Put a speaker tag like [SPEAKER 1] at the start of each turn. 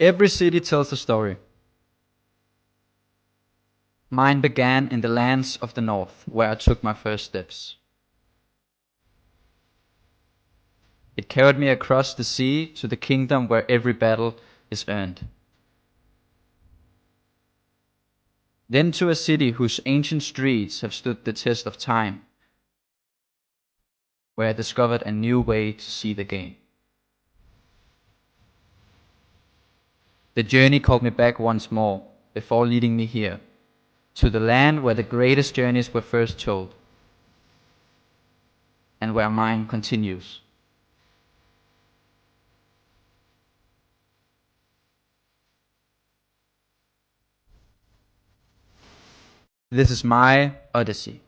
[SPEAKER 1] Every city tells a story. Mine began in the lands of the north, where I took my first steps. It carried me across the sea to the kingdom where every battle is earned. Then to a city whose ancient streets have stood the test of time, where I discovered a new way to see the game. The journey called me back once more, before leading me here, to the land where the greatest journeys were first told, and where mine continues. This is my Odyssey.